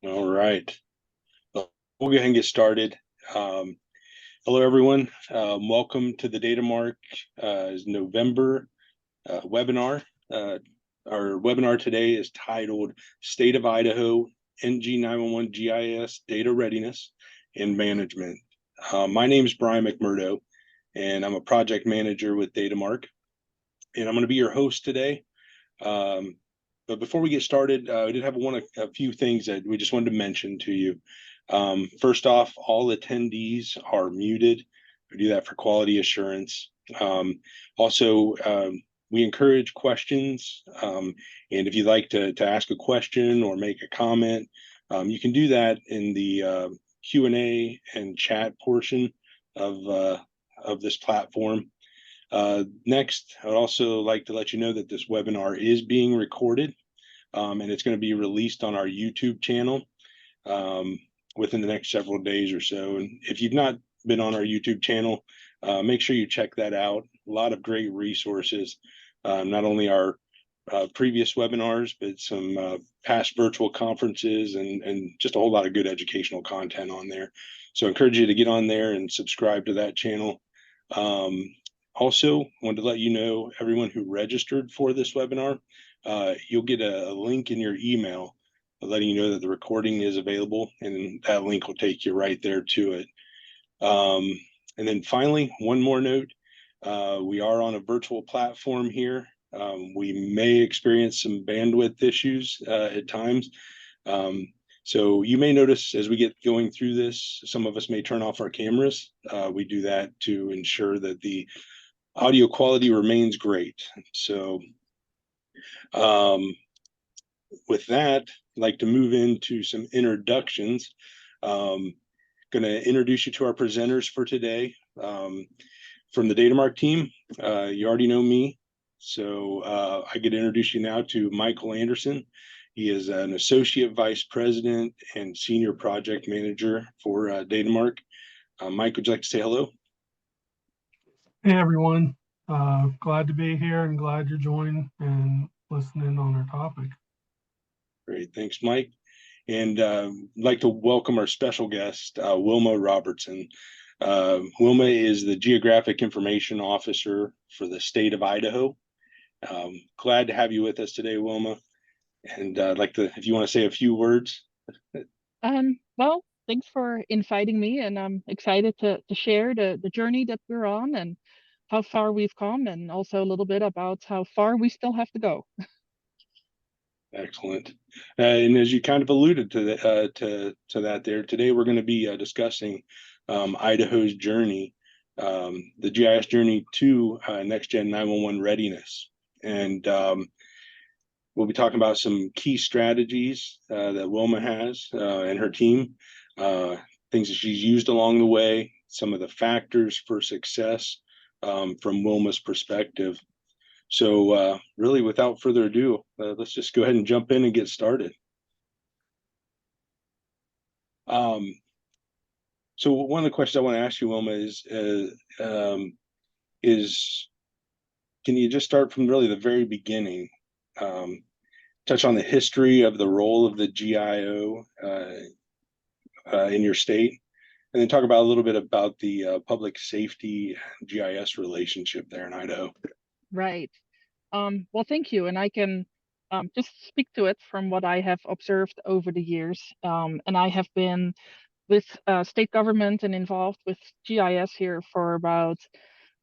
All right. Well, we'll go ahead and get started. Um, Hello, everyone. Welcome to the DATAMARK November webinar. Uh, our webinar today is titled State of Idaho NG9-1-1 GIS Data Readiness and Management. My name is Brian McMurdo, and I'm a project manager with DATAMARK, and I'm going to be your host today. But before we get started, I did have a few things that we just wanted to mention to you. First off, all attendees are muted. We do that for quality assurance. Also, we encourage questions. And if you'd like to ask a question or make a comment, you can do that in the Q&A and chat portion of this platform. Next, I'd also like to let you know that this webinar is being recorded, and it's going to be released on our YouTube channel within the next several days or so. And if you've not been on our YouTube channel, make sure you check that out. A lot of great resources, not only our previous webinars, but some past virtual conferences and just a whole lot of good educational content on there. So I encourage you to get on there and subscribe to that channel. Also, wanted to let you know, everyone who registered for this webinar, you'll get a link in your email letting you know that the recording is available, and that link will take you right there to it. And then finally, one more note, we are on a virtual platform here. We may experience some bandwidth issues at times. So you may notice as we get going through this, some of us may turn off our cameras. We do that to ensure that the audio quality remains great. So with that, I'd like to move into some introductions. Going to introduce you to our presenters for today. From the DATAMARK team, you already know me. So I get to introduce you now to Michael Anderson. He is an Associate Vice President and Senior Project Manager for DATAMARK. Mike, would you like to say hello? Hey everyone, glad to be here and glad you're joining and listening on our topic. Great, thanks, Mike. And I'd like to welcome our special guest, Wilma Robertson. Wilma is the Geographic Information Officer for the State of Idaho. Glad to have you with us today, Wilma. And I'd like to, if you want to say a few words. Well, thanks for inviting me, and I'm excited to share the journey that we're on and how far we've come, and also a little bit about how far we still have to go. Excellent. And as you kind of alluded to that there, today we're going to be discussing Idaho's journey, the GIS journey to next-gen 911 readiness. And we'll be talking about some key strategies that Wilma has and her team, things that she's used along the way, some of the factors for success from Wilma's perspective. So really, without further ado, let's just go ahead and jump in and get started. So one of the questions I want to ask you, Wilma, is can you just start from really the very beginning, touch on the history of the role of the GIO in your state, and then talk about a little bit about the public safety GIS relationship there in Idaho. Right. Well, thank you. And I can just speak to it from what I have observed over the years. And I have been with state government and involved with GIS here for about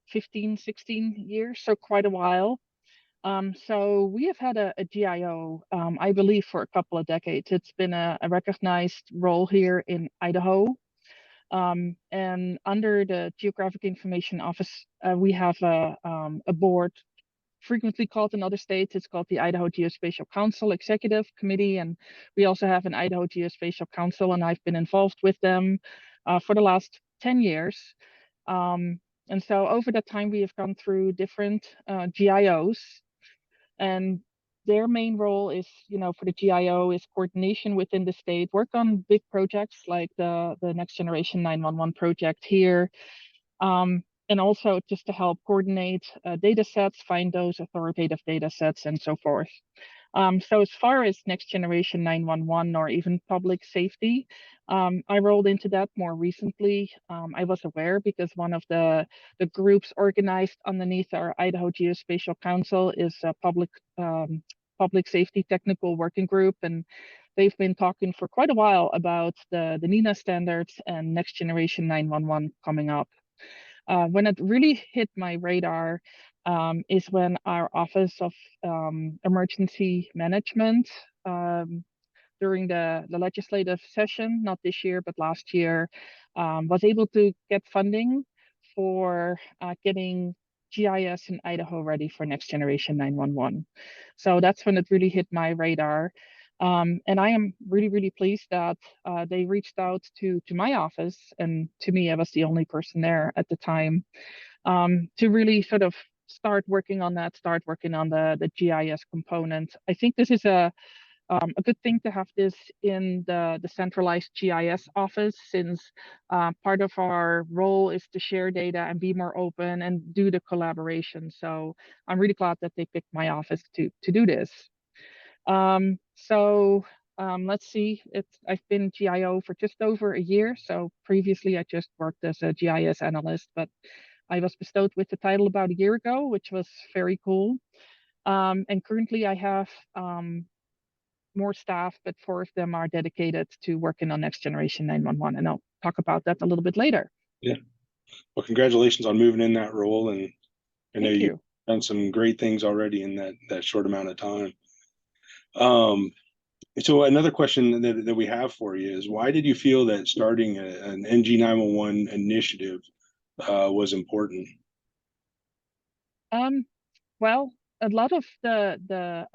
15, 16 years, so quite a while. So we have had a GIO, I believe, for a couple of decades. It's been a recognized role here in Idaho. And under the Geographic Information Office, we have a board frequently called in other states. It's called the Idaho Geospatial Council Executive Committee, and we also have an Idaho Geospatial Council, and I've been involved with them for the last 10 years. And so over that time, we have gone through different GIOs, and their main role is, for the GIO is coordination within the state, work on big projects like the Next Generation 911 project here, and also just to help coordinate data sets, find those authoritative data sets, and so forth. So as far as next generation 911 or even public safety, I rolled into that more recently. I was aware because one of the groups organized underneath our Idaho Geospatial Council is a public safety technical working group, and they've been talking for quite a while about the NENA standards and next generation 911 coming up. When it really hit my radar is when our Office of Emergency Management during the legislative session, not this year, but last year, was able to get funding for getting GIS in Idaho ready for next generation 911. So that's when it really hit my radar. And I am really, really pleased that they reached out to my office, and to me, I was the only person there at the time, to really sort of start working on that, start working on the GIS component. I think this is a good thing to have this in the centralized GIS office, since part of our role is to share data and be more open and do the collaboration. So I'm really glad that they picked my office to do this. Let's see, I've been GIO for just over a year. So previously I just worked as a GIS analyst, but I was bestowed with the title about a year ago, which was very cool. And currently I have more staff, but 4 of them are dedicated to working on next generation 911. And I'll talk about that a little bit later. Yeah. Well, congratulations on moving in that role. And I know you've done some great things already in that short amount of time. So another question that we have for you is, why did you feel that starting an NG9-1-1 initiative was important? Well, a lot of the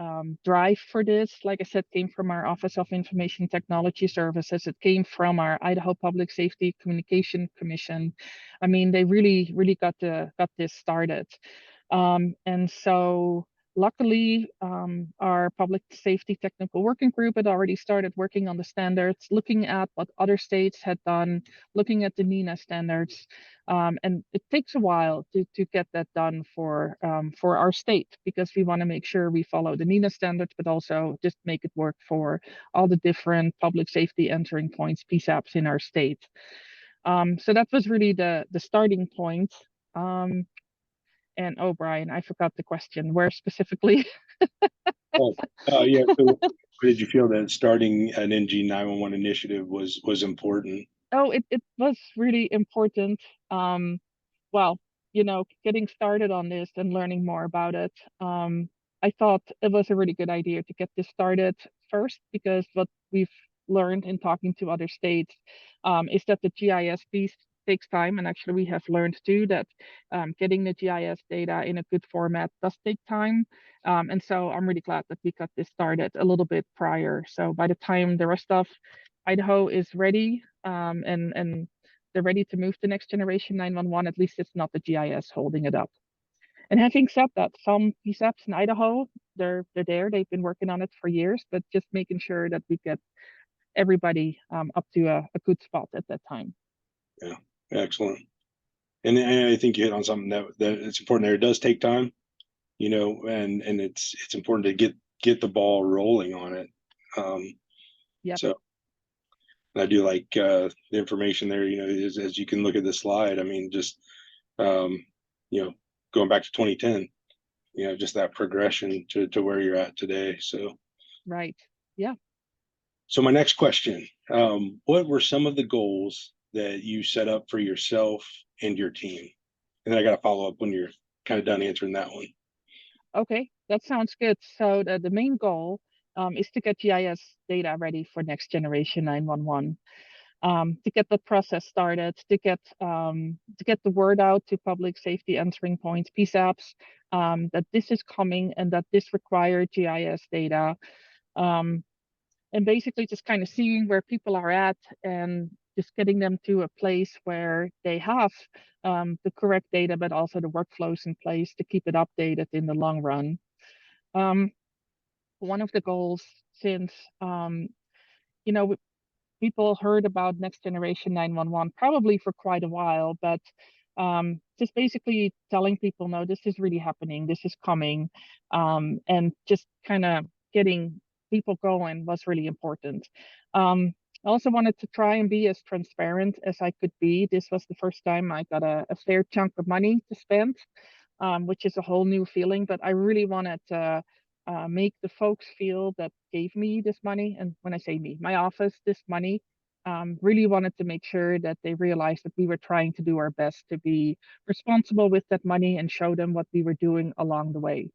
drive for this, like I said, came from our Office of Information Technology Services. It came from our Idaho Public Safety Communication Commission. I mean, they really got this started. And so luckily, our public safety technical working group had already started working on the standards, looking at what other states had done, looking at the NENA standards. And it takes a while to get that done for our state, because we want to make sure we follow the NENA standards, but also just make it work for all the different public safety entering points, PSAPs in our state. So that was really the starting point. And oh, Brian, I forgot the question. Where specifically? Yeah. So did you feel that starting an NG9-1-1 initiative was important? Oh, it was really important. Well, getting started on this and learning more about it, I thought it was a really good idea to get this started first, because what we've learned in talking to other states is that the GIS piece takes time. And actually, we have learned too that getting the GIS data in a good format does take time. And so I'm really glad that we got this started a little bit prior. So by the time the rest of Idaho is ready, and they're ready to move to next generation 911, at least it's not the GIS holding it up. And having said that, some PSAPs in Idaho, they're there. They've been working on it for years, but just making sure that we get everybody up to a good spot at that time. Yeah, excellent. And I think you hit on something that it's important there. It does take time, and it's important to get the ball rolling on it. Yeah. So I do like the information there, as you can look at the slide. I mean, just going back to 2010, just that progression to where you're at today. So right. Yeah. So my next question, what were some of the goals that you set up for yourself and your team? And then I got to follow up when you're kind of done answering that one. Okay, that sounds good. So the main goal is to get GIS data ready for next generation 911. To get the process started, to get the word out to public safety entering points, PSAPs, that this is coming and that this requires GIS data, and basically just kind of seeing where people are at and just getting them to a place where they have the correct data, but also the workflows in place to keep it updated in the long run. One of the goals, since people heard about next generation 911 probably for quite a while, but just basically telling people, no, this is really happening, this is coming, and just kind of getting people going was really important. I also wanted to try and be as transparent as I could be. This was the first time I got a fair chunk of money to spend, which is a whole new feeling. But I really wanted to make the folks feel that gave me this money, and when I say me, my office, this money, really wanted to make sure that they realized that we were trying to do our best to be responsible with that money and show them what we were doing along the way.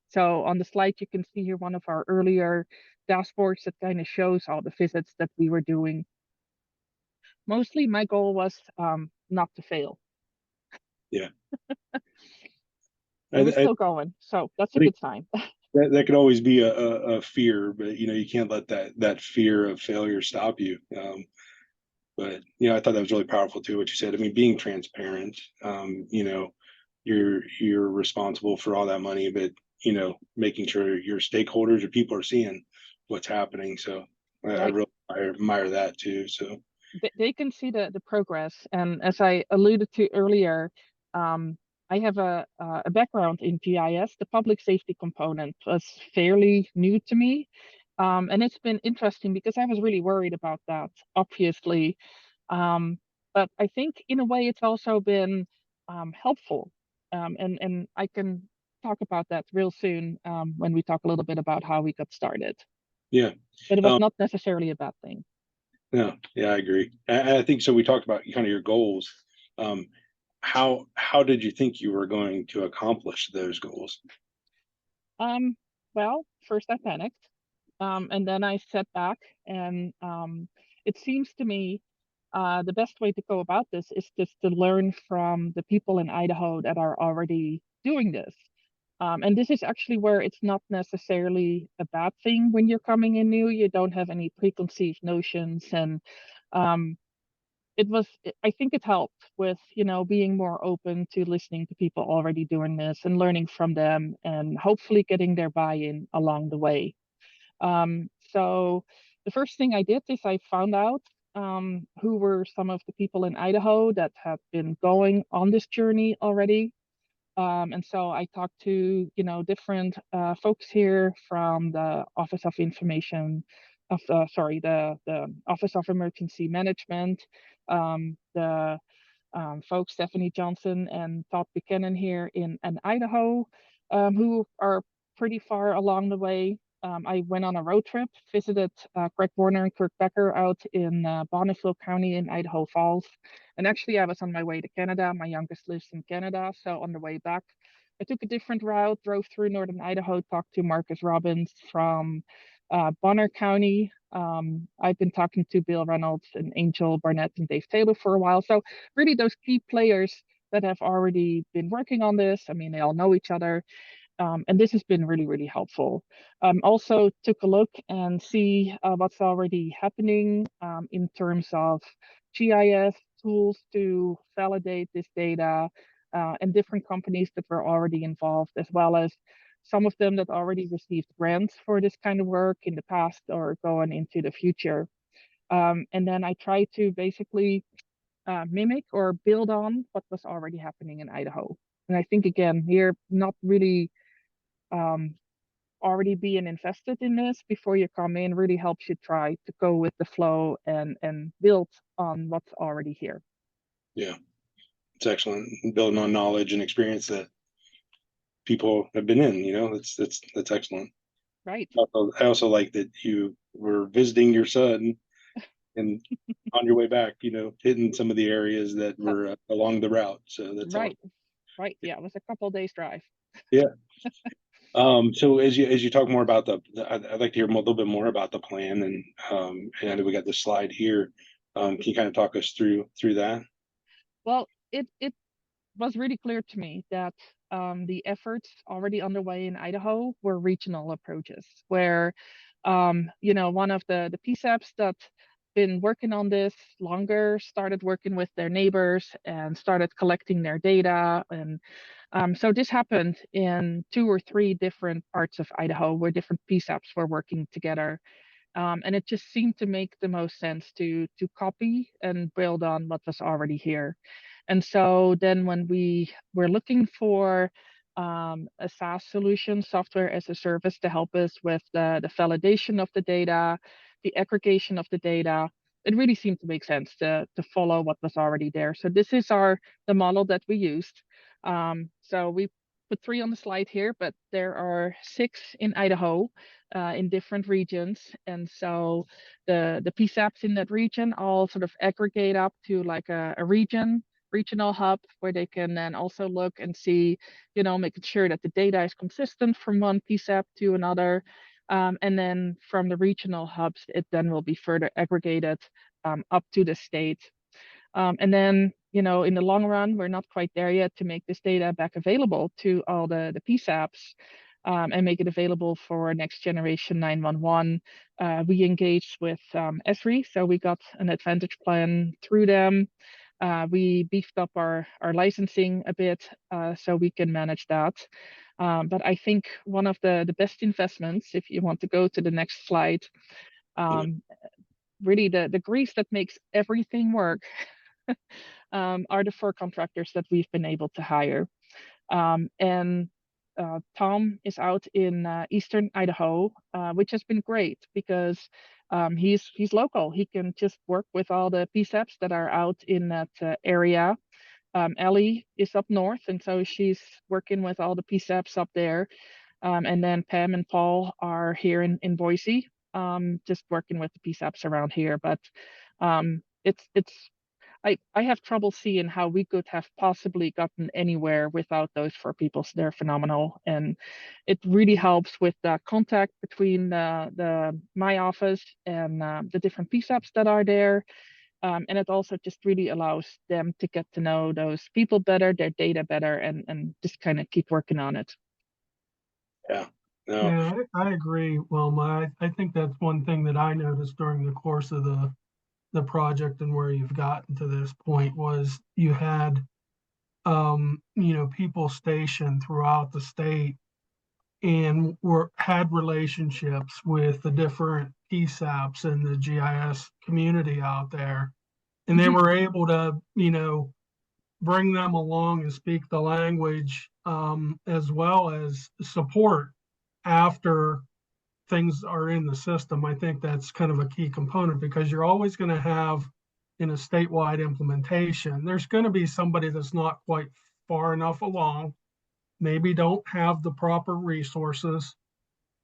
So on the slide, you can see here one of our earlier dashboards that kind of shows all the visits that we were doing. Mostly my goal was not to fail. Yeah. It was still going, so that's a good sign. That could always be a fear, but you can't let that fear of failure stop you. But I thought that was really powerful too, what you said. I mean, being transparent, you're responsible for all that money, but making sure your stakeholders or people are seeing what's happening. So I really admire that too. So they can see the progress, and as I alluded to earlier, I have a background in GIS. The public safety component was fairly new to me, and it's been interesting because I was really worried about that, obviously. But I think in a way it's also been helpful, and I can talk about that real soon when we talk a little bit about how we got started. Yeah, but it was not necessarily a bad thing. No, yeah, I agree. I think so. We talked about kind of your goals. How did you think you were going to accomplish those goals? Well, first I panicked, and then I sat back, and it seems to me the best way to go about this is just to learn from the people in Idaho that are already doing this. And this is actually where it's not necessarily a bad thing when you're coming in new. You don't have any preconceived notions, and um, I think it helped with being more open to listening to people already doing this and learning from them, and hopefully getting their buy-in along the way. So the first thing I did is I found out who were some of the people in Idaho that had been going on this journey already. And so I talked to, different folks here from the Office of Information the Office of Emergency Management, the folks, Stephanie Johnson and Todd Buchanan here in Idaho, who are pretty far along the way. I went on a road trip, visited Greg Warner and Kirk Becker out in Bonneville County in Idaho Falls. And actually, I was on my way to Canada. My youngest lives in Canada. So on the way back, I took a different route, drove through northern Idaho, talked to Marcus Robbins from Bonner County. I've been talking to Bill Reynolds and Angel Barnett and Dave Taylor for a while. So really those key players that have already been working on this. I mean, they all know each other. And this has been really, really helpful. Also took a look and see what's already happening in terms of GIS tools to validate this data, and different companies that were already involved, as well as some of them that already received grants for this kind of work in the past or going into the future. And then I try to basically mimic or build on what was already happening in Idaho. And I think, again, here, not really already being invested in this before you come in really helps you try to go with the flow and build on what's already here. Yeah, it's excellent. Building on knowledge and experience that people have been in, that's excellent. Right. I also like that you were visiting your son and on your way back, hitting some of the areas that were along the route. So that's right. awesome. Right. Yeah, it was a couple of days drive. Yeah. So as you talk more about I'd like to hear a little bit more about the plan, and I know we got the slide here. Can you kind of talk us through that? Well, it was really clear to me that the efforts already underway in Idaho were regional approaches, where one of the PSAPs that been working on this longer started working with their neighbors and started collecting their data. And so this happened in 2 or 3 different parts of Idaho where different PSAPs were working together. And it just seemed to make the most sense to copy and build on what was already here. And so then when we were looking for a SaaS solution, software as a service, to help us with the validation of the data, the aggregation of the data. It really seemed to make sense to follow what was already there. So this is the model that we used. So we put 3 on the slide here, but there are 6 in Idaho, in different regions. And so the PSAPs in that region all sort of aggregate up to like a regional hub, where they can then also look and see, making sure that the data is consistent from one PSAP to another. And then from the regional hubs, it then will be further aggregated up to the state. And then, in the long run, we're not quite there yet to make this data back available to all the PSAPs, and make it available for next generation 911. We engaged with ESRI, so we got an Advantage plan through them. We beefed up our licensing a bit, so we can manage that. But I think one of the best investments, if you want to go to the next slide, really the grease that makes everything work, are the 4 contractors that we've been able to hire. And Tom is out in eastern Idaho, which has been great because he's local. He can just work with all the PSAPs that are out in that area. Ellie is up north, and so she's working with all the PSAPs up there. And then Pam and Paul are here in Boise, just working with the PSAPs around here. But I have trouble seeing how we could have possibly gotten anywhere without those 4 people. So they're phenomenal, and it really helps with the contact between my office and the different PSAPs that are there. And it also just really allows them to get to know those people better, their data better, and just kind of keep working on it. Yeah. No. Yeah, I agree, Wilma. I think that's one thing that I noticed during the course of the project and where you've gotten to this point was you had people stationed throughout the state and had relationships with the different PSAPs and the GIS community out there, and they were able to bring them along and speak the language, as well as support after things are in the system. I think that's kind of a key component, because you're always going to have, in a statewide implementation, there's going to be somebody that's not quite far enough along, maybe don't have the proper resources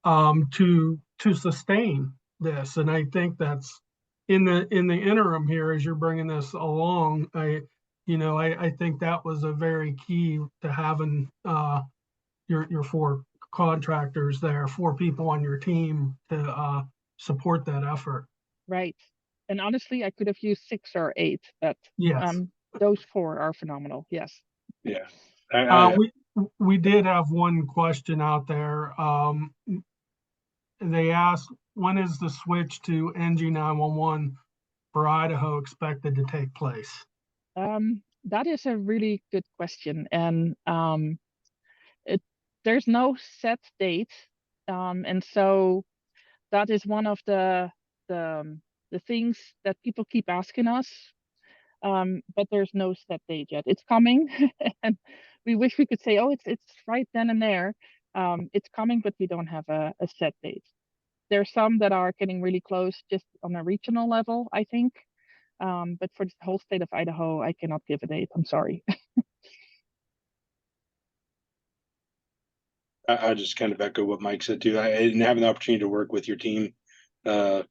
to sustain this. And I think that's in the interim here, as you're bringing this along, I think that was a very key to having your 4 contractors there, 4 people on your team to support that effort. Right. And honestly, I could have used 6 or 8, but Yes. Those 4 are phenomenal. Yes. Yeah. We did have one question out there. They asked, when is the switch to NG9-1-1 for Idaho expected to take place? That is a really good question, and there's no set date, and so that is one of the things that people keep asking us. But there's no set date yet. It's coming, and we wish we could say, oh, it's right then and there. It's coming, but we don't have a set date. There's some that are getting really close, just on a regional level, I think. But for the whole state of Idaho, I cannot give a date. I'm sorry. I just kind of echo what Mike said too. I didn't have an opportunity to work with your team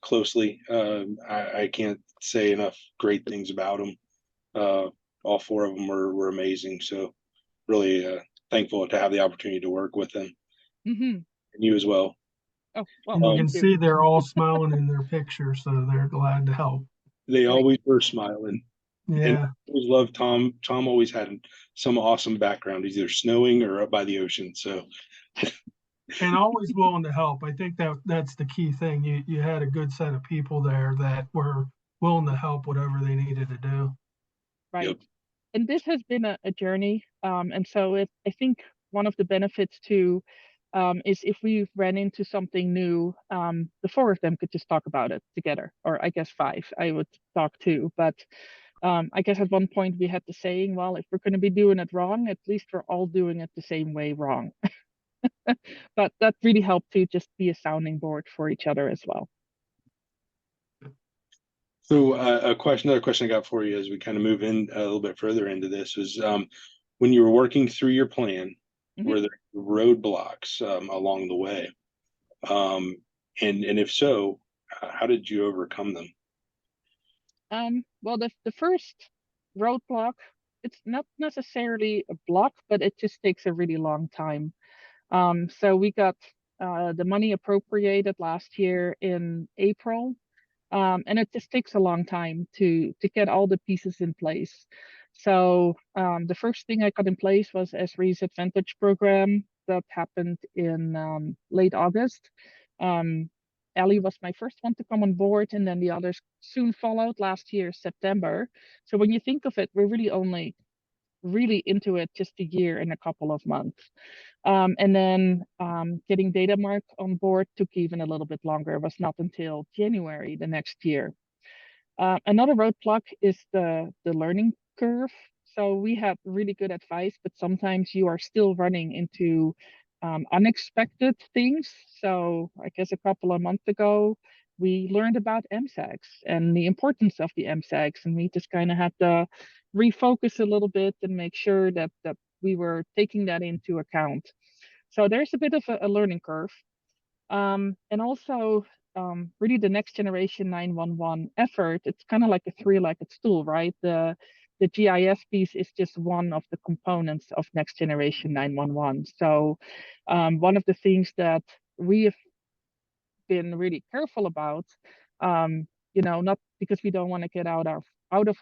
closely. I can't say enough great things about them. All 4 of them were amazing. So really thankful to have the opportunity to work with them. And you as well. Oh, well, and you can see they're all smiling in their picture, so they're glad to help. They always were smiling. Yeah. And I always loved Tom. Tom always had some awesome background, either snowing or up by the ocean. So and always willing to help. I think that's the key thing. You had a good set of people there that were willing to help whatever they needed to do. Right. Yep. And this has been a journey. And so I think one of the benefits too is if we ran into something new, the 4 of them could just talk about it together, or I guess 5, I would talk too. But I guess at one point we had the saying, well, if we're going to be doing it wrong, at least we're all doing it the same way wrong. But that really helped to just be a sounding board for each other as well. So another question I got for you as we kind of move in a little bit further into this was when you were working through your plan, were there roadblocks along the way? And if so, how did you overcome them? Well, the first roadblock, it's not necessarily a block, but it just takes a really long time. So we got the money appropriated last year in April, and it just takes a long time to get all the pieces in place. So the first thing I got in place was Esri's Advantage program that happened in late August. Ellie was my first one to come on board, and then the others soon followed last year, September. So when you think of it, we're really only really into it just a year and a couple of months. And then getting DATAMARK on board took even a little bit longer. It was not until January the next year. Another roadblock is the learning curve. So we had really good advice, but sometimes you are still running into unexpected things. So I guess a couple of months ago, we learned about MSAGs and the importance of the MSAGs, and we just kind of had to refocus a little bit and make sure that we were taking that into account. So there's a bit of a learning curve. And also really the next generation 911 effort, it's kind of like a three-legged stool, right? The GIS piece is just one of the components of next generation 911. So one of the things that we have been really careful about, not because we don't want to get out of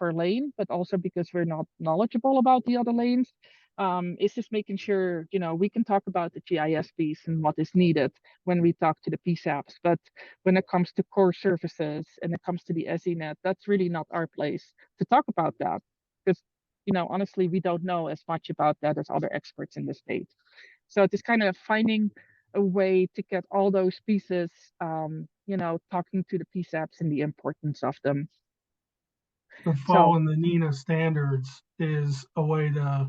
our lane, but also because we're not knowledgeable about the other lanes, is just making sure, we can talk about the GIS piece and what is needed when we talk to the PSAPs. But when it comes to core services and it comes to the SENet, that's really not our place to talk about that. Because, honestly, we don't know as much about that as other experts in the state. So just kind of finding a way to get all those pieces, talking to the PSAPs and the importance of them. So following the NENA standards is a way to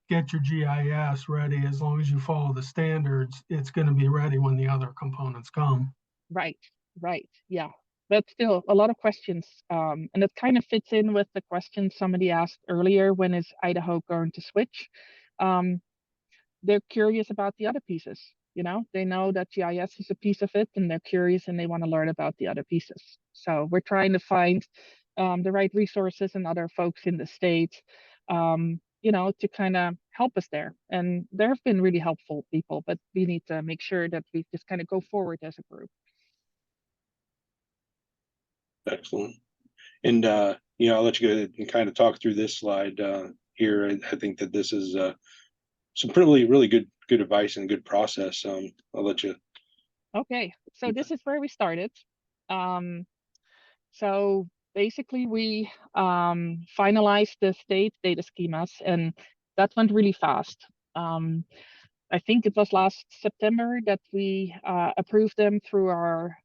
get your GIS ready. As long as you follow the standards, it's going to be ready when the other components come. Right, yeah. But still, a lot of questions. And it kind of fits in with the question somebody asked earlier, when is Idaho going to switch? They're curious about the other pieces. They know that GIS is a piece of it, and they're curious and they want to learn about the other pieces. So we're trying to find the right resources and other folks in the state, to kind of help us there. And there have been really helpful people, but we need to make sure that we just kind of go forward as a group. Excellent. And I'll let you go ahead and kind of talk through this slide here. I think that this is some really good advice and good process. I'll let you. Okay, so this is where we started. So basically we finalized the state data schemas, and that went really fast. I think it was last September that we approved them through our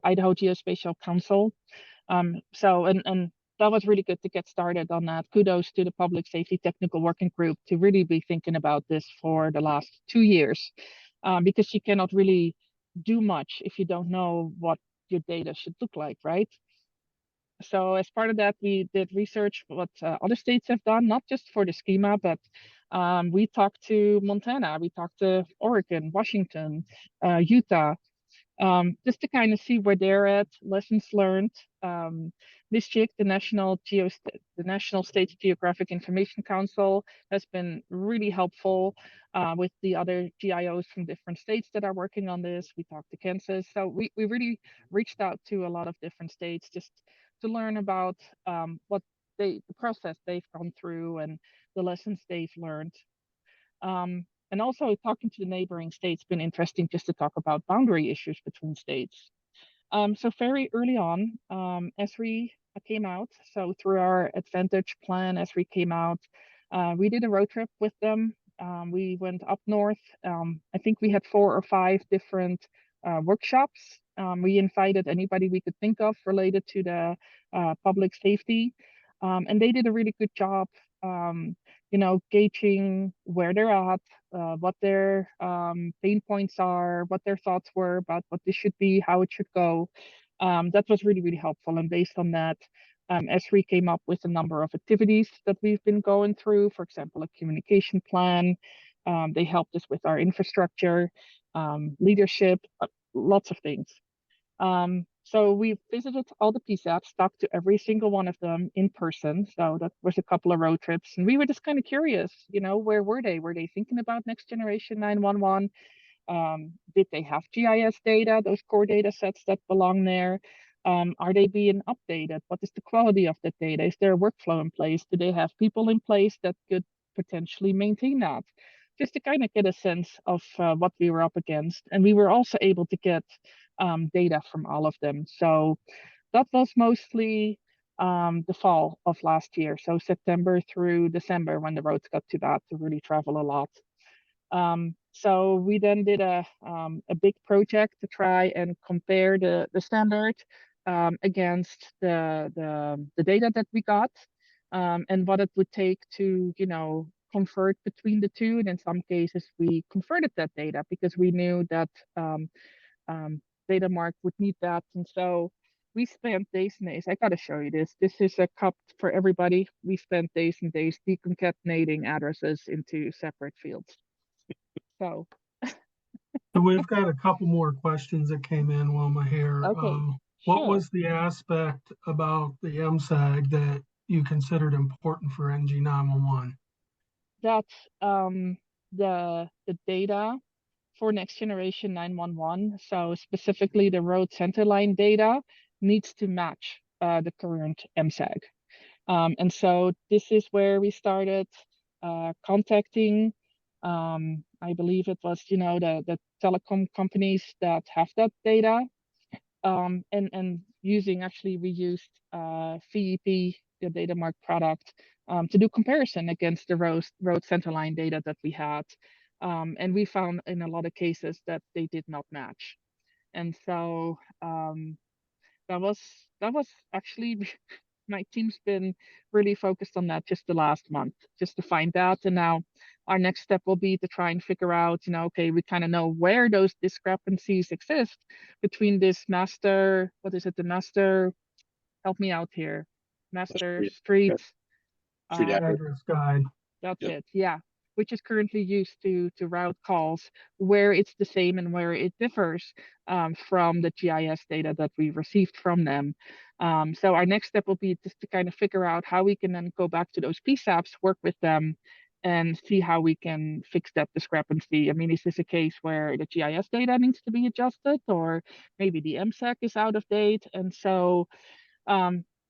Idaho Geospatial Council. And that was really good to get started on that. Kudos to the Public Safety Technical Working Group to really be thinking about this for the last 2 years, because you cannot really do much if you don't know what your data should look like, right? So as part of that, we did research what other states have done, not just for the schema, but we talked to Montana, we talked to Oregon, Washington, Utah, just to kind of see where they're at, lessons learned. This chick, the National States Geographic Information Council, has been really helpful with the other GIOs from different states that are working on this. We talked to Kansas, so we really reached out to a lot of different states just to learn about what the process they've gone through and the lessons they've learned. And also talking to the neighboring states been interesting just to talk about boundary issues between states. So very early on, Esri came out. So through our Advantage plan, Esri came out. We did a road trip with them. We went up north. I think we had 4 or 5 different workshops We invited anybody we could think of related to the public safety, and they did a really good job, gauging where they're at, what their pain points are, what their thoughts were about what this should be, how it should go. That was really, really helpful. And based on that, S3 came up with a number of activities that we've been going through, for example, a communication plan. They helped us with our infrastructure, leadership, lots of things. So we visited all the PSAPs, talked to every single one of them in person. So that was a couple of road trips. And we were just kind of curious, where were they? Were they thinking about next generation 911? Did they have GIS data, those core data sets that belong there? Are they being updated? What is the quality of the data? Is there a workflow in place? Do they have people in place that could potentially maintain that? Just to kind of get a sense of what we were up against. And we were also able to get data from all of them. So that was mostly the fall of last year. So September through December when the roads got too bad to really travel a lot. So we then did a big project to try and compare the standard against the data that we got, and what it would take to convert between the two. And in some cases we converted that data because we knew that DATAMARK would need that. And so we spent days and days. I gotta show you this. This is a cup for everybody. We spent days and days deconcatenating addresses into separate fields. So we've got a couple more questions that came in, Wilma, here. okay, What sure. was the aspect about the MSAG that you considered important for NG9-1-1? That's the data for next generation 911. So specifically the road centerline data needs to match the current MSAG. And so this is where we started contacting, I believe it was, the telecom companies that have that data, and using actually we used VEP, the DATAMARK product, to do comparison against the road centerline data that we had. And we found in a lot of cases that they did not match. And so that was actually my team's been really focused on that just the last month, just to find out. And now our next step will be to try and figure out, okay, we kind of know where those discrepancies exist between this master, what is it, the master, help me out here, master street Address guide. that's Yep. it. Yeah. Which is currently used to route calls, where it's the same and where it differs from the GIS data that we received from them. So our next step will be just to kind of figure out how we can then go back to those PSAPs, work with them, and see how we can fix that discrepancy. I mean, is this a case where the GIS data needs to be adjusted, or maybe the MSAC is out of date? And so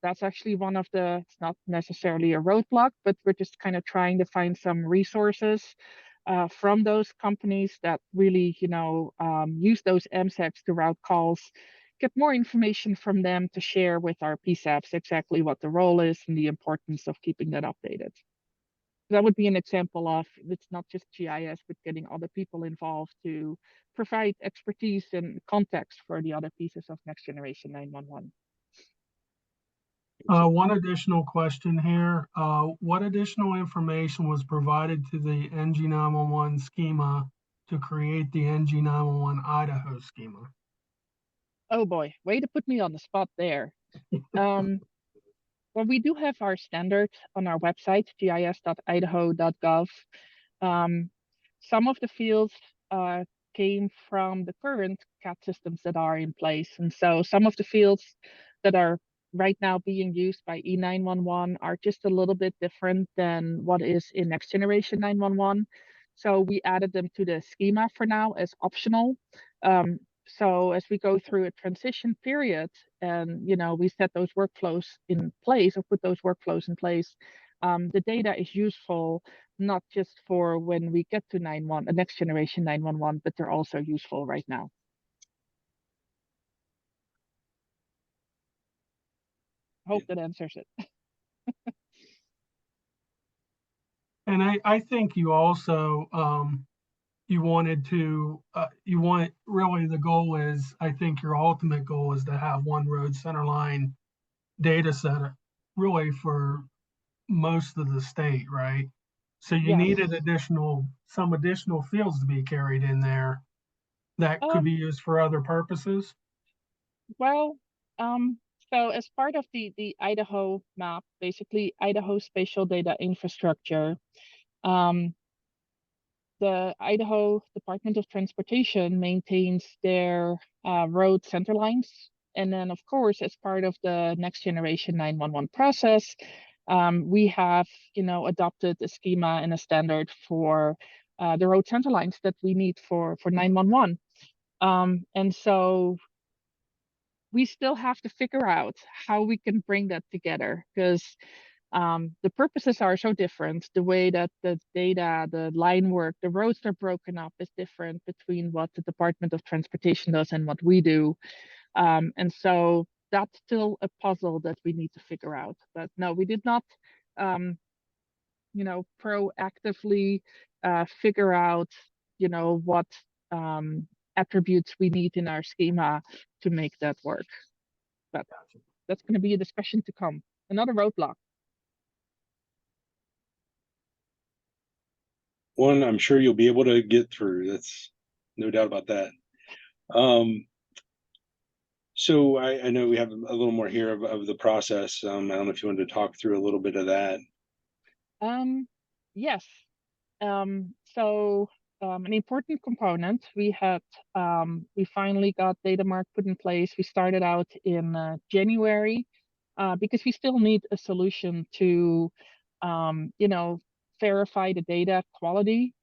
that's actually one of the, it's not necessarily a roadblock, but we're just kind of trying to find some resources from those companies that really, use those MSACs to route calls, get more information from them to share with our PSAPs exactly what the role is and the importance of keeping that updated. That would be an example of, it's not just GIS, but getting other people involved to provide expertise and context for the other pieces of next generation 911. One additional question here. What additional information was provided to the NG9-1-1 schema to create the NG9-1-1 Idaho schema? Oh boy, way to put me on the spot there. Well, we do have our standard on our website, gis.idaho.gov. Some of the fields came from the current CAT systems that are in place. And so some of the fields that are right now being used by E911 are just a little bit different than what is in next generation 911. So we added them to the schema for now as optional. So as we go through a transition period and, we set those workflows in place or put those workflows in place, the data is useful not just for when we get to a next generation 911, but they're also useful right now. Hope that answers it. And I think you also you wanted to, you want, really the goal is, I think your ultimate goal is to have one road centerline data set really for most of the state, right? So you Yes. needed some additional fields to be carried in there that could be used for other purposes. Well, so as part of the Idaho map, basically Idaho Spatial Data Infrastructure, um, the Idaho Department of Transportation maintains their road center lines. And then, of course, as part of the next generation 911 process, we have, adopted a schema and a standard for the road center lines that we need for 911. And so we still have to figure out how we can bring that together, because the purposes are so different. The way that the data, the line work, the roads are broken up is different between what the Department of Transportation does and what we do. And so that's still a puzzle that we need to figure out. But no, we did not, proactively figure out, what attributes we need in our schema to make that work. But that's going to be a discussion to come. Another roadblock. One I'm sure you'll be able to get through. That's no doubt about that. So I know we have a little more here of the process. I don't know if you wanted to talk through a little bit of that. Yes. So an important component, we finally got DATAMARK put in place. We started out in January because we still need a solution to, verify the data quality.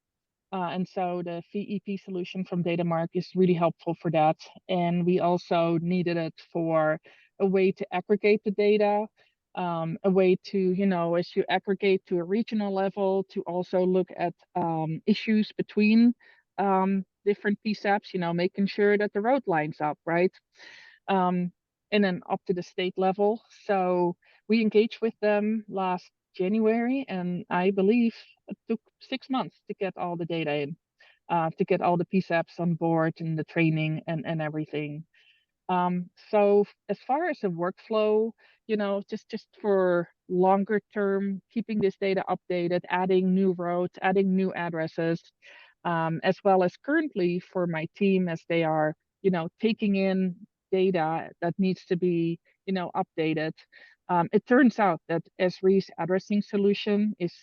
And so the VEP solution from DATAMARK is really helpful for that. And we also needed it for a way to aggregate the data, a way to, as you aggregate to a regional level, to also look at issues between different PSAPs, making sure that the road lines up, right? And then up to the state level. So we engaged with them last January, and I believe it took 6 months to get all the data in, to get all the PSAPs on board and the training and everything. So as far as the workflow, just for longer term, keeping this data updated, adding new roads, adding new addresses, as well as currently for my team as they are, taking in data that needs to be, updated. It turns out that Esri's addressing solution is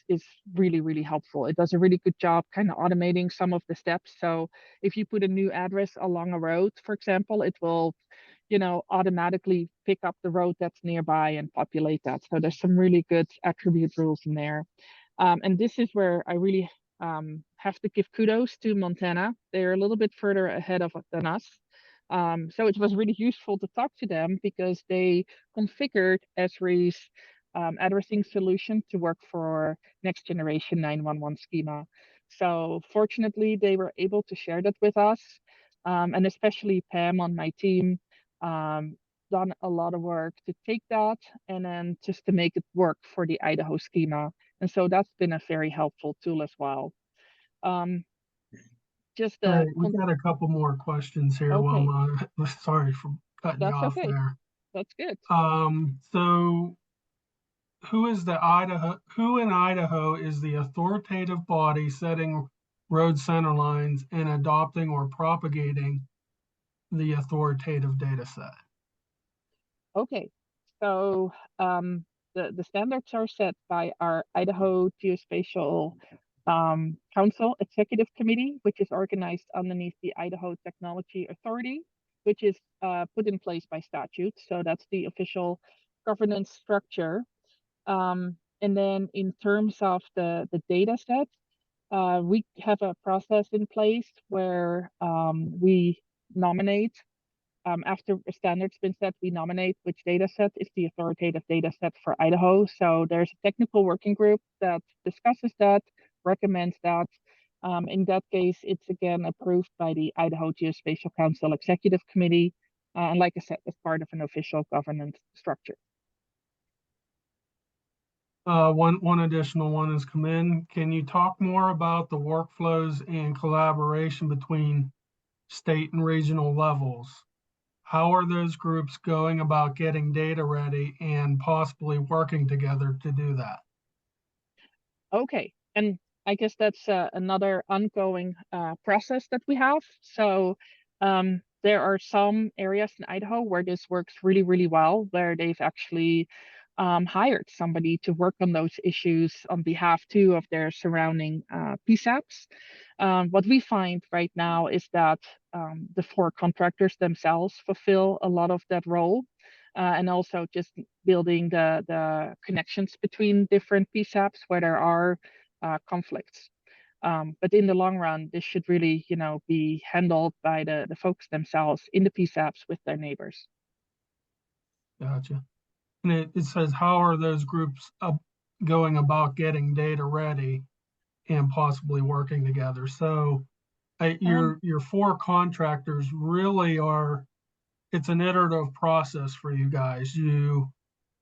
really, really helpful. It does a really good job kind of automating some of the steps. So if you put a new address along a road, for example, it will, automatically pick up the road that's nearby and populate that. So there's some really good attribute rules in there. And this is where I really have to give kudos to Montana. They're a little bit further ahead than us. So it was really useful to talk to them because they configured Esri's addressing solution to work for next generation 911 schema. So fortunately, they were able to share that with us. And especially Pam on my team, done a lot of work to take that and then just to make it work for the Idaho schema. And so that's been a very helpful tool as well. Just Right, we got a couple more questions here, okay. Wilma. Sorry for cutting you That's off okay. there. That's good. So who in Idaho is the authoritative body setting road center lines and adopting or propagating the authoritative data set? Okay, so the standards are set by our Idaho Geospatial Council Executive Committee, which is organized underneath the Idaho Technology Authority, which is put in place by statute. So that's the official governance structure. And then in terms of the data set, we have a process in place where we nominate, after a standard's been set, we nominate which data set is the authoritative data set for Idaho. So there's a technical working group that discusses that, recommends that. In that case, it's again approved by the Idaho Geospatial Council Executive Committee. And like I said, as part of an official governance structure. One additional one has come in. Can you talk more about the workflows and collaboration between state and regional levels? How are those groups going about getting data ready and possibly working together to do that? Okay, and I guess that's another ongoing process that we have. So there are some areas in Idaho where this works really, really well, where they've actually hired somebody to work on those issues on behalf too of their surrounding PSAPs. What we find right now is that the four contractors themselves fulfill a lot of that role. And also just building the connections between different PSAPs where there are conflicts. But in the long run, this should really, be handled by the folks themselves in the PSAPs with their neighbors. Gotcha. And it says, how are those groups going about getting data ready and possibly working together? So your four contractors really are, it's an iterative process for you guys. You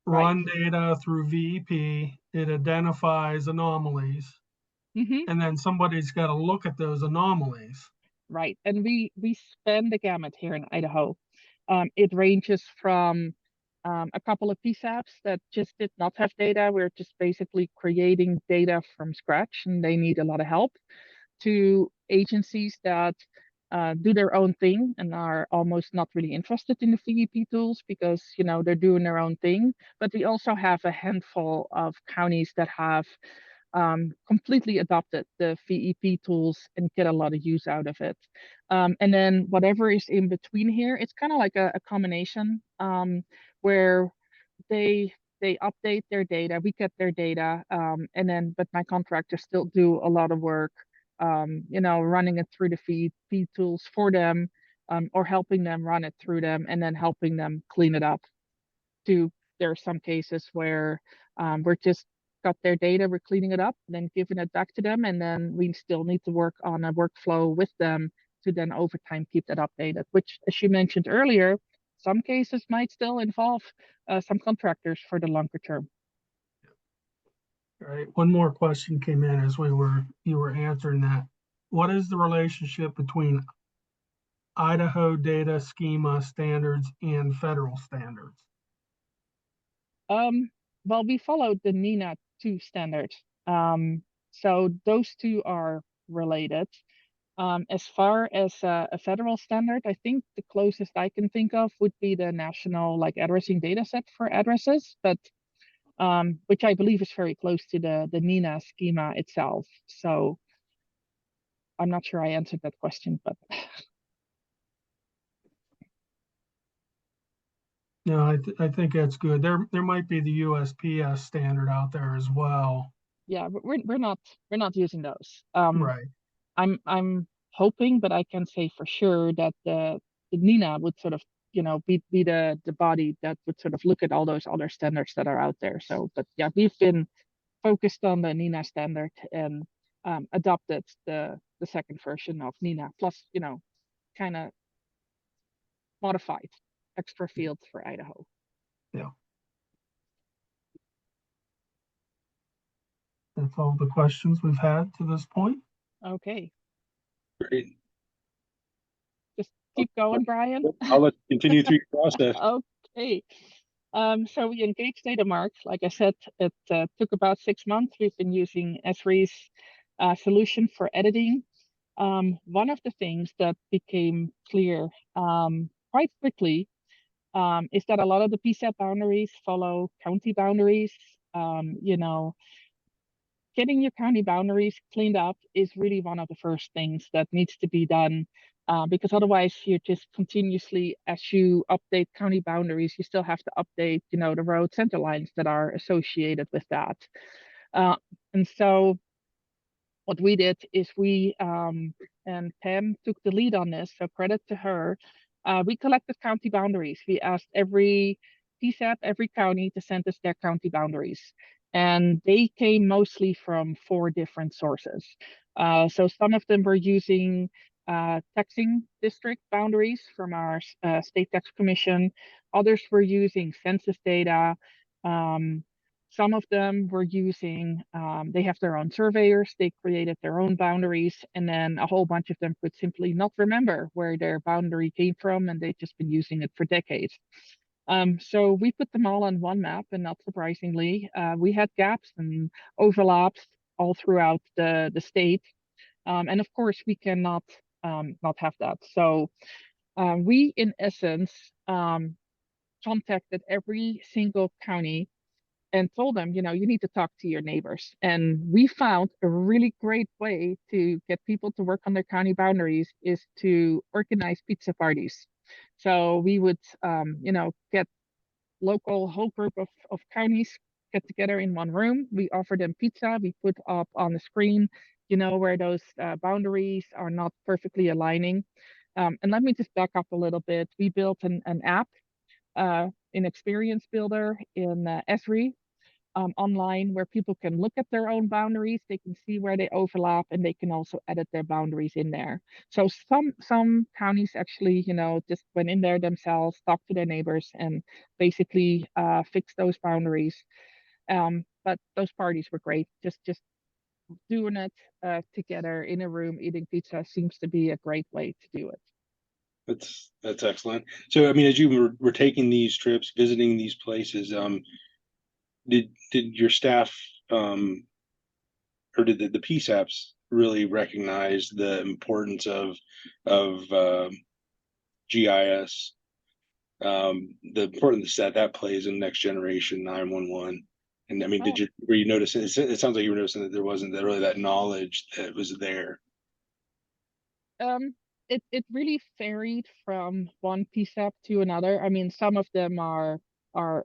run data through VEP, it identifies anomalies, and then somebody's got to look at those anomalies. Right. And we span the gamut here in Idaho. It ranges from a couple of PSAPs that just did not have data. We're just basically creating data from scratch and they need a lot of help, to agencies that do their own thing and are almost not really interested in the VEP tools because, they're doing their own thing. But we also have a handful of counties that have completely adopted the VEP tools and get a lot of use out of it. And then whatever is in between here, it's kind of like a combination where they update their data, we get their data, and then but my contractors still do a lot of work, running it through the VEP tools for them, or helping them run it through them, and then helping them clean it up. There are some cases where we're just got their data, we're cleaning it up, then giving it back to them, and then we still need to work on a workflow with them to then over time keep that updated, which, as you mentioned earlier, some cases might still involve some contractors for the longer term. All right. One more question came in as you were answering that. What is the relationship between Idaho data schema standards and federal standards? Well, we followed the NENA 2 standard. So those two are related. As far as a federal standard, I think the closest I can think of would be the national addressing data set for addresses, but which I believe is very close to the NENA schema itself. So I'm not sure I answered that question, but No, I think that's good. There might be the USPS standard out there as well. yeah, but we're not using those. Right. I'm hoping, but I can say for sure that the NENA would sort of, be the body that would sort of look at all those other standards that are out there. So, but yeah, we've been focused on the NENA standard and adopted the second version of NENA plus, kind of modified extra fields for Idaho. Yeah. That's all the questions we've had to this point. Okay. Great. Just keep going, Brian. I'll let you continue through your process. Okay. So we engaged DATAMARK. Like I said, it took about 6 months. We've been using Esri's solution for editing. One of the things that became clear quite quickly is that a lot of the PSAP boundaries follow county boundaries. Getting your county boundaries cleaned up is really one of the first things that needs to be done, because otherwise you're just continuously, as you update county boundaries, you still have to update, the road center lines that are associated with that. And so what we did is and Pam took the lead on this, so credit to her. We collected county boundaries. We asked every PSAP, every county to send us their county boundaries. And they came mostly from 4 different sources. So some of them were using taxing district boundaries from our state tax commission. Others were using census data. Some of them were using, they have their own surveyors, they created their own boundaries, and then a whole bunch of them could simply not remember where their boundary came from, and they've just been using it for decades. So we put them all on one map, and not surprisingly, we had gaps and overlaps all throughout the state. And of course, we cannot not have that. So we, in essence, contacted every single county and told them, you need to talk to your neighbors. And we found a really great way to get people to work on their county boundaries is to organize pizza parties. So we would, get local whole group of counties get together in one room. We offer them pizza. We put up on the screen, where those boundaries are not perfectly aligning. And let me just back up a little bit. We built an app, an experience builder in Esri, online, where people can look at their own boundaries, they can see where they overlap, and they can also edit their boundaries in there. So some counties actually, just went in there themselves, talked to their neighbors, and basically fix those boundaries. But those parties were great. Just doing it together in a room eating pizza seems to be a great way to do it. That's excellent. So, I mean, as you were taking these trips, visiting these places, did your staff or did the PSAPs really recognize the importance of GIS, the importance that plays in next generation 911? And I mean, Oh, were you noticing? It sounds like you were noticing that there wasn't really that knowledge that was there. Um, it really varied from one PSAP to another. I mean, some of them are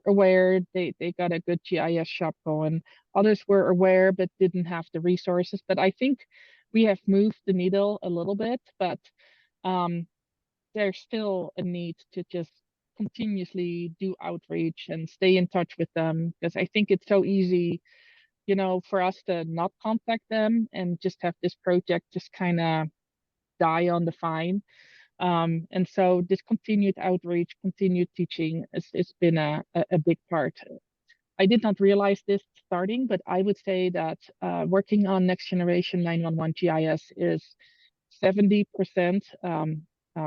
aware, they got a good GIS shop going. Others were aware but didn't have the resources. But I think we have moved the needle a little bit, but um, there's still a need to just continuously do outreach and stay in touch with them, because I think it's so easy, for us to not contact them and just have this project just kind of die on the vine. And so this continued outreach, continued teaching, it's been a big part. I did not realize this starting, but I would say that working on next generation 911 GIS is 70%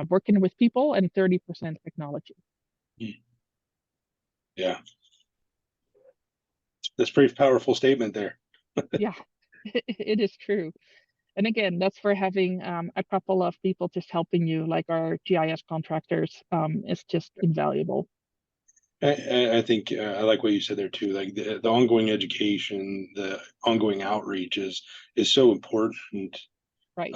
working with people and 30% technology. Yeah, that's a pretty powerful statement there. Yeah, it is true. And again, that's for having a couple of people just helping you, like our GIS contractors, is just invaluable. I think I like what you said there too. Like the ongoing education, the ongoing outreach is so important. Right.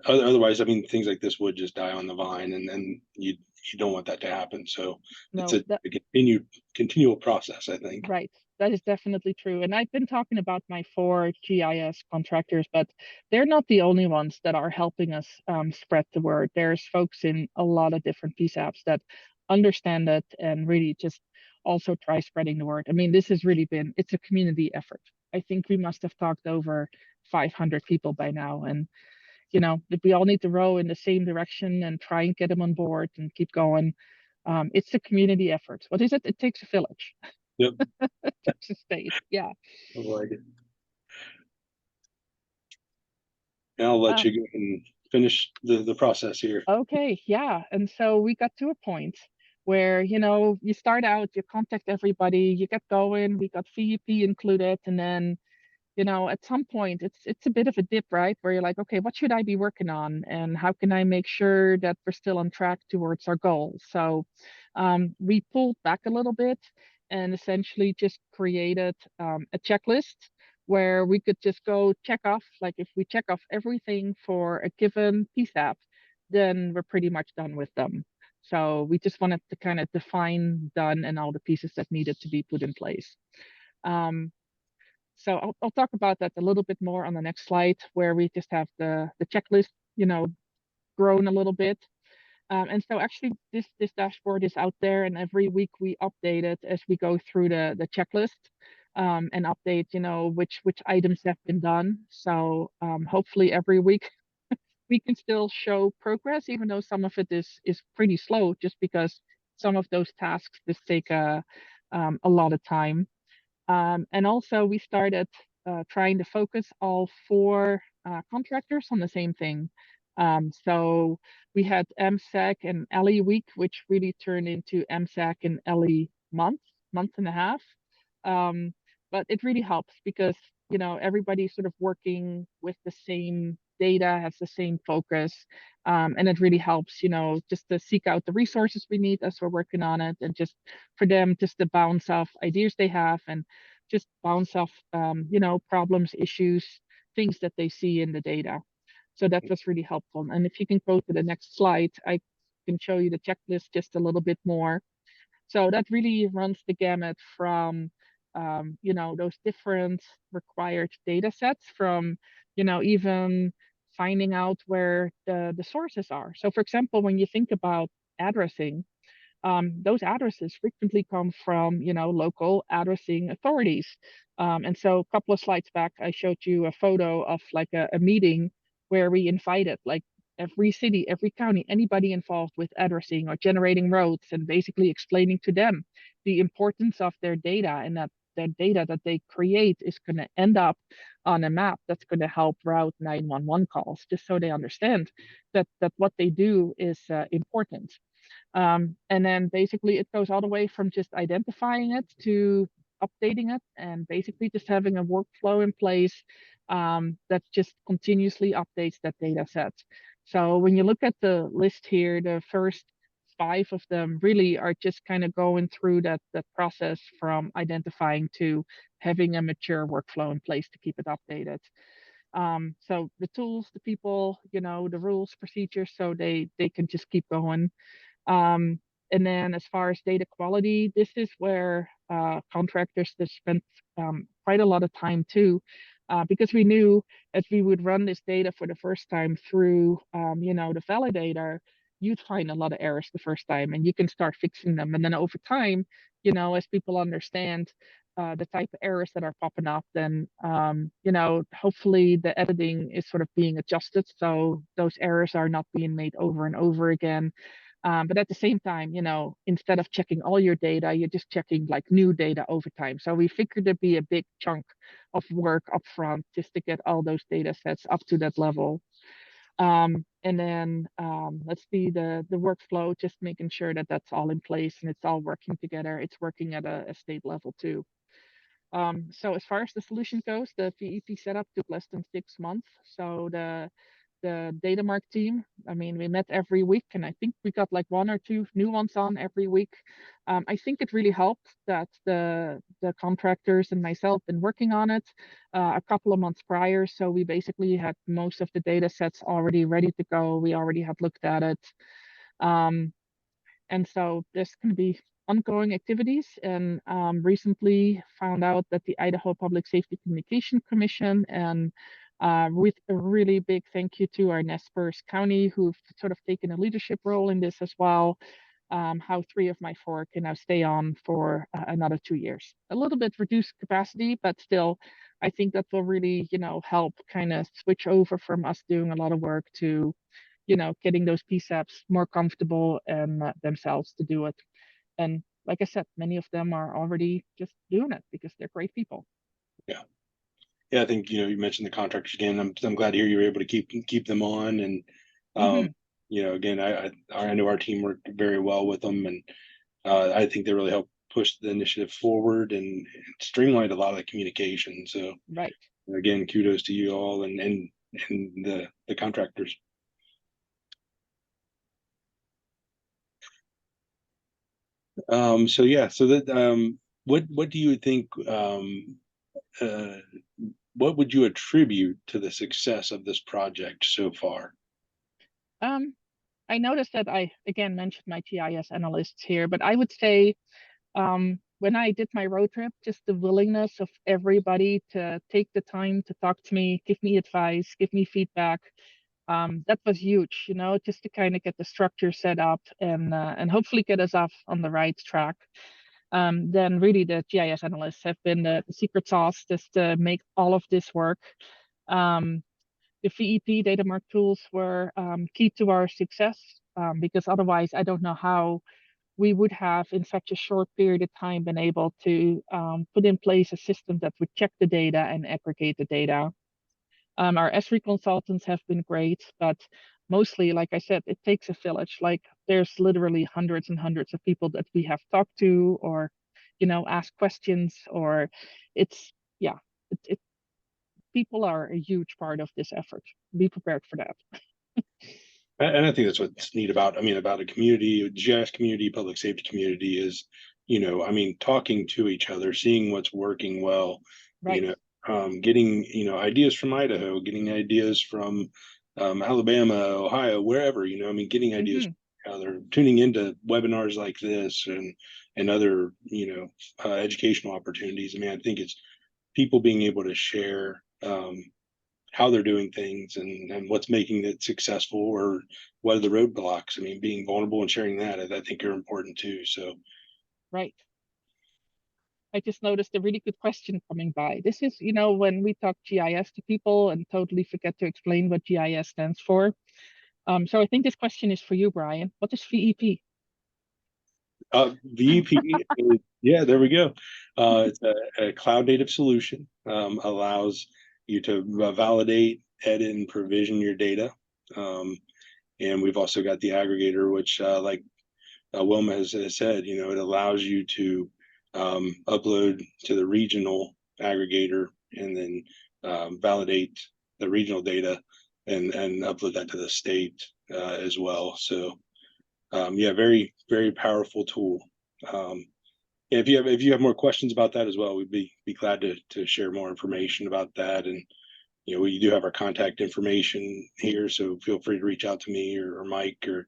Otherwise, I mean, things like this would just die on the vine, and then you don't want that to happen. So it's No, a continual process, I think. right. That is definitely true. And I've been talking about my 4 GIS contractors, but they're not the only ones that are helping us spread the word. There's folks in a lot of different PSAPs that understand it and really just also try spreading the word. I mean, this has really been, it's a community effort. I think we must have talked over 500 people by now. And, if we all need to row in the same direction and try and get them on board and keep going. It's a community effort. What is it? It takes a village. Yep. Texas State. Yeah. I like it. Now I'll let Um, you go and finish the process here. okay. Yeah. And so we got to a point where, you start out, you contact everybody, you get going, we got VEP included, and then, at some point it's a bit of a dip, right? Where you're like, okay, what should I be working on? And how can I make sure that we're still on track towards our goals? So we pulled back a little bit and essentially just created a checklist where we could just go check off, like if we check off everything for a given PSAP, then we're pretty much done with them. So we just wanted to kind of define done and all the pieces that needed to be put in place. So I'll talk about that a little bit more on the next slide, where we just have the checklist, grown a little bit. And so actually this dashboard is out there, and every week we update it as we go through the checklist, and update, which items have been done. So hopefully every week we can still show progress, even though some of it is pretty slow, just because some of those tasks just take a lot of time. And also we started trying to focus all four contractors on the same thing. So we had MSAC and LE week, which really turned into MSAC and LE month and a half. But it really helps because, you know, everybody's sort of working with the same data, has the same focus. And it really helps, you know, just to seek out the resources we need as we're working on it, and just for them just to bounce off ideas they have, and just bounce off, you know, problems, issues, things that they see in the data. So that was really helpful. And if you can go to the next slide, I can show you the checklist just a little bit more. So that really runs the gamut from, you know, those different required data sets, from, you know, even finding out where the sources are. So for example, when you think about addressing, those addresses frequently come from, you know, local addressing authorities. And so a couple of slides back, I showed you a photo of like a meeting where we invited like every city, every county, anybody involved with addressing or generating roads, and basically explaining to them the importance of their data, and that the data that they create is going to end up on a map that's going to help route 911 calls, just so they understand that what they do is important. And then basically it goes all the way from just identifying it to updating it, and basically just having a workflow in place that just continuously updates that data set. So when you look at the list here, the first 5 of them really are just kind of going through that process from identifying to having a mature workflow in place to keep it updated. So the tools, the people, you know, the rules, procedures, so they can just keep going. And then as far as data quality, this is where contractors that spent quite a lot of time too, because we knew as we would run this data for the first time through, you know, the validator, you'd find a lot of errors the first time, and you can start fixing them. And then over time, you know, as people understand the type of errors that are popping up, then, you know, hopefully the editing is sort of being adjusted so those errors are not being made over and over again. But at the same time, you know, instead of checking all your data, you're just checking like new data over time. So we figured there'd be a big chunk of work upfront just to get all those data sets up to that level. And then let's see the workflow, just making sure that that's all in place and it's all working together. It's working at a state level too. So as far as the solution goes, the VEP setup took less than 6 months. So the DATAMARK team, I mean, we met every week, and I think we got like 1 or 2 new ones on every week. I think it really helped that the contractors and myself been working on it a couple of months prior. So we basically had most of the data sets already ready to go. We already had looked at it. And so there's going to be ongoing activities, and recently found out that the Idaho Public Safety Communication Commission, and with a really big thank you to our Nez Perce County, who've sort of taken a leadership role in this as well, how 3 of my 4 can now stay on for another 2 years. A little bit reduced capacity, but still, I think that will really, you know, help kind of switch over from us doing a lot of work to, you know, getting those PSAPs more comfortable and themselves to do it. And like I said, many of them are already just doing it because they're great people. Yeah. Yeah, I think, you know, you mentioned the contractors again. I'm glad to hear you were able to keep them on. And you know, again, I know our team worked very well with them, and I think they really helped push the initiative forward and streamlined a lot of the communication. So Right. again, kudos to you all and the contractors. So yeah, so that what do you think what would you attribute to the success of this project so far? I noticed that I again mentioned my GIS analysts here, but I would say when I did my road trip, just the willingness of everybody to take the time to talk to me, give me advice, give me feedback. That was huge, you know, just to kind of get the structure set up and hopefully get us off on the right track. Then really the GIS analysts have been the secret sauce just to make all of this work. The VEP DATAMARK tools were key to our success, because otherwise I don't know how we would have in such a short period of time been able to put in place a system that would check the data and aggregate the data. Our ESRI consultants have been great, but mostly, like I said, it takes a village. Like there's literally hundreds and hundreds of people that we have talked to, or, you know, asked questions, or it's, yeah, people are a huge part of this effort. Be prepared for that. And I think that's what's neat about, I mean, about a community, a GIS community, public safety community is, you know, I mean, talking to each other, seeing what's working well, Right. you know, getting, you know, ideas from Idaho, getting ideas from Alabama, Ohio, wherever, you know, I mean, getting ideas from each other, tuning into webinars like this and other, you know, educational opportunities. I mean, I think it's people being able to share how they're doing things and what's making it successful, or what are the roadblocks. I mean, being vulnerable and sharing that, I think are important too. So, right. I just noticed a really good question coming by. This is, you know, when we talk GIS to people and totally forget to explain what GIS stands for. So I think this question is for you, Brian. What is VEP? VEP, yeah, there we go. It's a cloud native solution, allows you to validate, edit, and provision your data. And we've also got the aggregator, which like Wilma has said, you know, it allows you to upload to the regional aggregator and then validate the regional data and upload that to the state as well. So yeah, very, very powerful tool. If you have more questions about that as well, we'd be glad to share more information about that. And you know, we do have our contact information here, so feel free to reach out to me or Mike or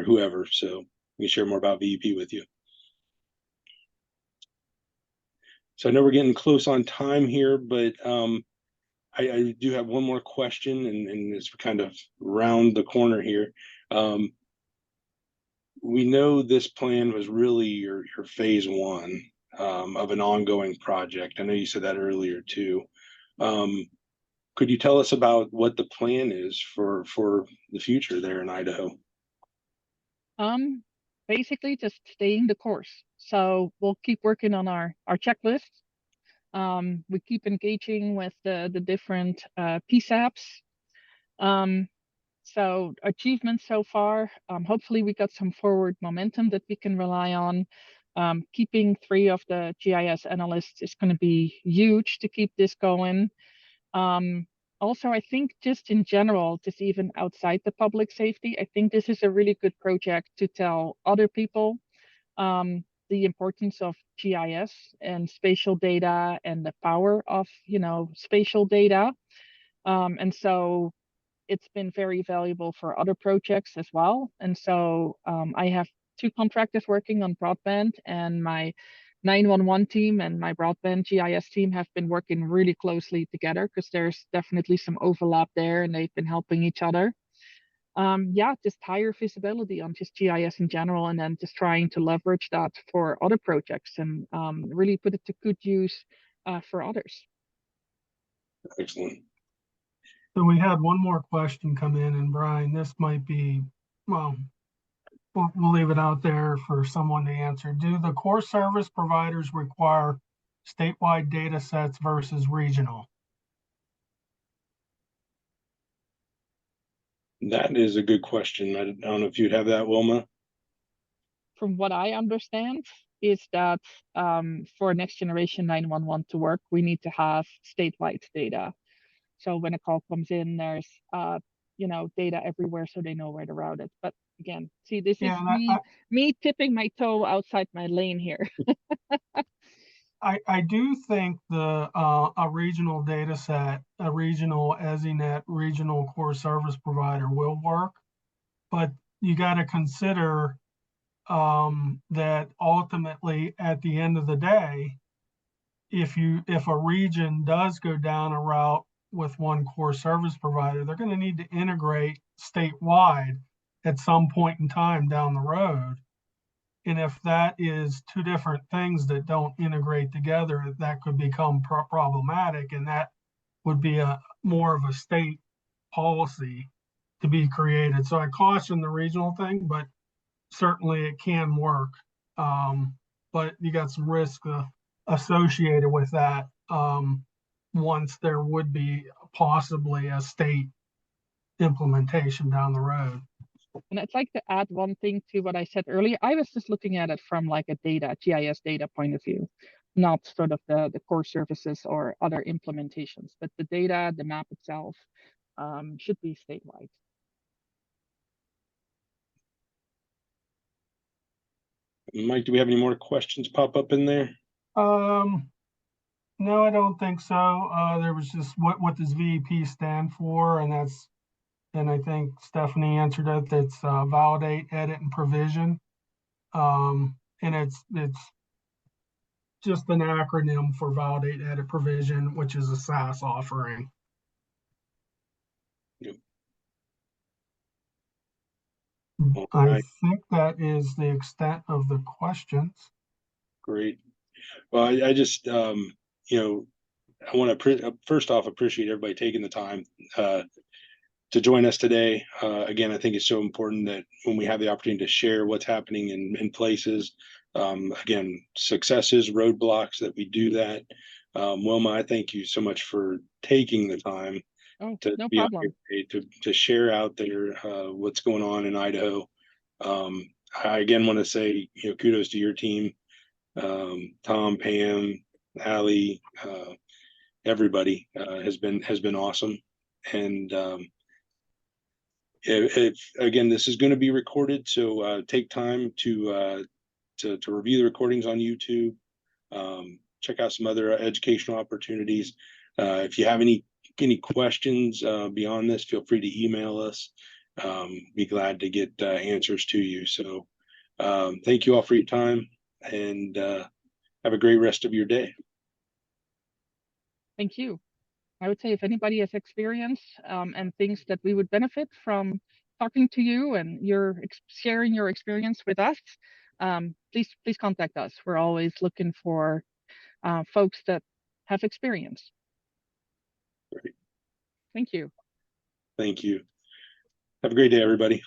whoever. So we can share more about VEP with you. So I know we're getting close on time here, but I do have one more question, and it's kind of round the corner here. We know this plan was really your phase one of an ongoing project. I know you said that earlier too. Could you tell us about what the plan is for the future there in Idaho? Basically just staying the course. So we'll keep working on our checklist. We keep engaging with the different PSAPs. So achievements so far, hopefully we got some forward momentum that we can rely on. Keeping 3 of the GIS analysts is going to be huge to keep this going. Also, I think just in general, just even outside the public safety, I think this is a really good project to tell other people the importance of GIS and spatial data and the power of, you know, spatial data. And so it's been very valuable for other projects as well. And so I have 2 contractors working on broadband, and my 911 team and my broadband GIS team have been working really closely together because there's definitely some overlap there, and they've been helping each other. Yeah, just higher visibility on just GIS in general, and then just trying to leverage that for other projects and really put it to good use for others. Excellent. So we had one more question come in, and Brian, this might be, well, we'll leave it out there for someone to answer. Do the core service providers require statewide data sets versus regional? That is a good question. I don't know if you'd have that, Wilma. From what I understand, is that for next generation 911 to work, we need to have statewide data. So when a call comes in, there's you know, data everywhere, so they know where to route it. But again, see, this is me tipping my toe outside my lane here. I do think a regional data set, a regional ESINet, regional core service provider will work, but you got to consider that ultimately at the end of the day, if a region does go down a route with one core service provider, they're going to need to integrate statewide at some point in time down the road. And if that is 2 different things that don't integrate together, that could become problematic, and that would be more of a state policy to be created. So I caution the regional thing, but certainly it can work. But you got some risk associated with that once there would be possibly a state implementation down the road. And I'd like to add one thing to what I said earlier. I was just looking at it from like a GIS data point of view, not sort of the core services or other implementations, but the data, the map itself should be statewide. Mike, do we have any more questions pop up in there? No, I don't think so. There was just what does VEP stand for, and I think Stephanie answered it. That's validate, edit, and provision. And it's just an acronym for validate, edit, provision, which is a SaaS offering. Yep. I think that is the extent of the questions. Great. Well, I just, you know, I want to first off appreciate everybody taking the time to join us today. Again, I think it's so important that when we have the opportunity to share what's happening in places, again, successes, roadblocks, that we do that. Wilma, I thank you so much for taking the time to no be problem. on here, to share out there what's going on in Idaho. I again want to say, you know, kudos to your team, Tom, Pam, Allie, everybody has been awesome. And if again, this is going to be recorded, so take time to review the recordings on YouTube. Check out some other educational opportunities. If you have any questions beyond this, feel free to email us. Be glad to get answers to you. So thank you all for your time, and have a great rest of your day. Thank you. I would say if anybody has experience and thinks that we would benefit from talking to you and sharing your experience with us, please contact us. We're always looking for folks that have experience. Great. Thank you. Thank you. Have a great day, everybody.